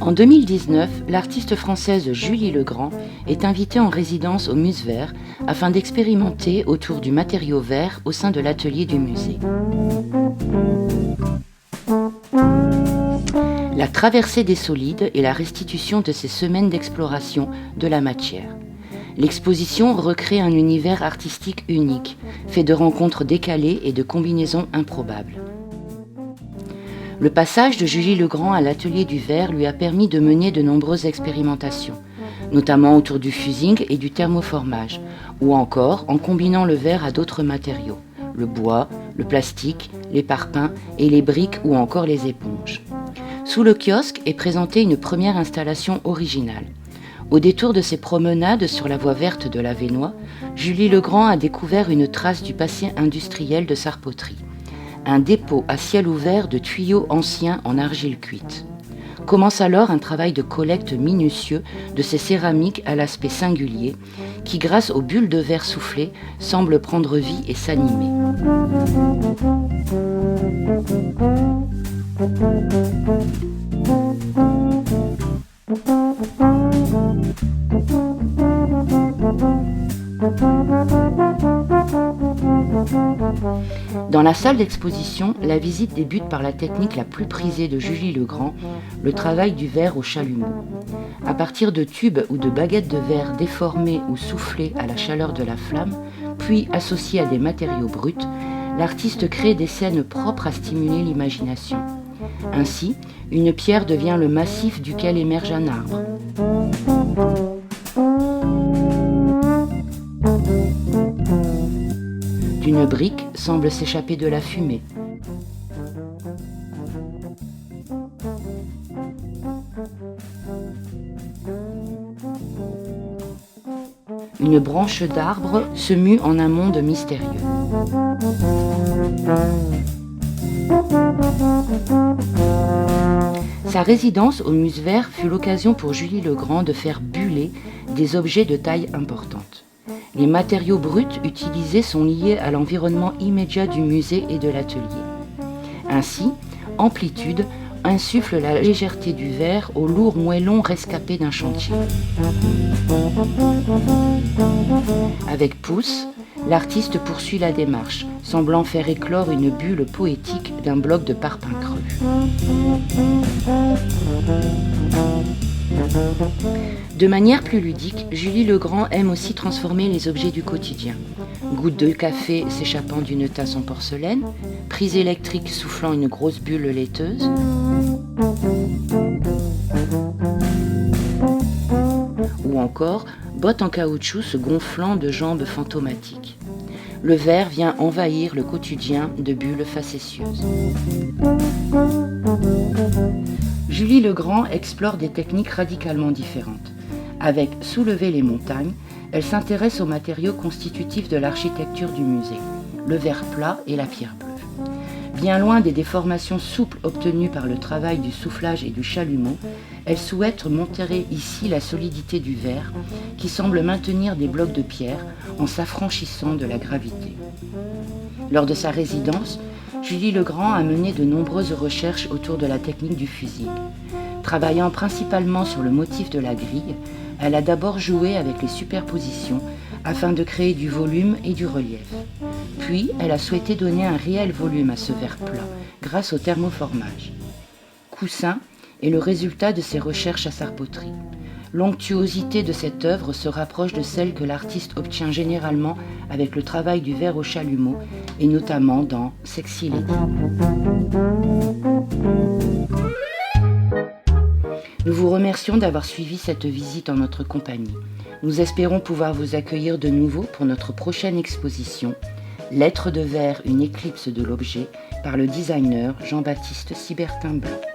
En 2019, l'artiste française Julie Legrand est invitée en résidence au Musverre afin d'expérimenter autour du matériau verre au sein de l'atelier du musée. La traversée des solides et la restitution de ces semaines d'exploration de la matière. L'exposition recrée un univers artistique unique, fait de rencontres décalées et de combinaisons improbables. Le passage de Julie Legrand à l'atelier du verre lui a permis de mener de nombreuses expérimentations, notamment autour du fusing et du thermoformage, ou encore en combinant le verre à d'autres matériaux, le bois, le plastique, les parpaings et les briques ou encore les éponges. Sous le kiosque est présentée une première installation originale. Au détour de ses promenades sur la voie verte de la Vénois, Julie Legrand a découvert une trace du passé industriel de Sarpoterie. Un dépôt à ciel ouvert de tuyaux anciens en argile cuite. Commence alors un travail de collecte minutieux de ces céramiques à l'aspect singulier qui, grâce aux bulles de verre soufflées, semblent prendre vie et s'animer. Dans la salle d'exposition, la visite débute par la technique la plus prisée de Julie Legrand, le travail du verre au chalumeau. À partir de tubes ou de baguettes de verre déformées ou soufflées à la chaleur de la flamme, puis associées à des matériaux bruts, l'artiste crée des scènes propres à stimuler l'imagination. Ainsi, une pierre devient le massif duquel émerge un arbre. D'une brique semble s'échapper de la fumée. Une branche d'arbre se mue en un monde mystérieux. Sa résidence au Musverre fut l'occasion pour Julie Legrand de faire buller des objets de taille importante. Les matériaux bruts utilisés sont liés à l'environnement immédiat du musée et de l'atelier. Ainsi, Amplitude insuffle la légèreté du verre au lourd moellon rescapé d'un chantier. Avec Pouce, l'artiste poursuit la démarche, semblant faire éclore une bulle poétique d'un bloc de parpaing creux. De manière plus ludique, Julie Legrand aime aussi transformer les objets du quotidien. Gouttes de café s'échappant d'une tasse en porcelaine, prise électrique soufflant une grosse bulle laiteuse, ou encore bottes en caoutchouc se gonflant de jambes fantomatiques. Le verre vient envahir le quotidien de bulles facétieuses. Julie Legrand explore des techniques radicalement différentes. Avec Soulever les montagnes, elle s'intéresse aux matériaux constitutifs de l'architecture du musée, le verre plat et la pierre bleue. Bien loin des déformations souples obtenues par le travail du soufflage et du chalumeau, elle souhaite montrer ici la solidité du verre qui semble maintenir des blocs de pierre en s'affranchissant de la gravité. Lors de sa résidence, Julie Legrand a mené de nombreuses recherches autour de la technique du fusing. Travaillant principalement sur le motif de la grille, elle a d'abord joué avec les superpositions afin de créer du volume et du relief. Puis, elle a souhaité donner un réel volume à ce verre plat grâce au thermoformage. Coussin est le résultat de ses recherches à Sarpoterie. L'onctuosité de cette œuvre se rapproche de celle que l'artiste obtient généralement avec le travail du verre au chalumeau et notamment dans Sexy Lady. Nous vous remercions d'avoir suivi cette visite en notre compagnie. Nous espérons pouvoir vous accueillir de nouveau pour notre prochaine exposition Lettres de verre, une éclipse de l'objet par le designer Jean-Baptiste Sibertin-Blanc.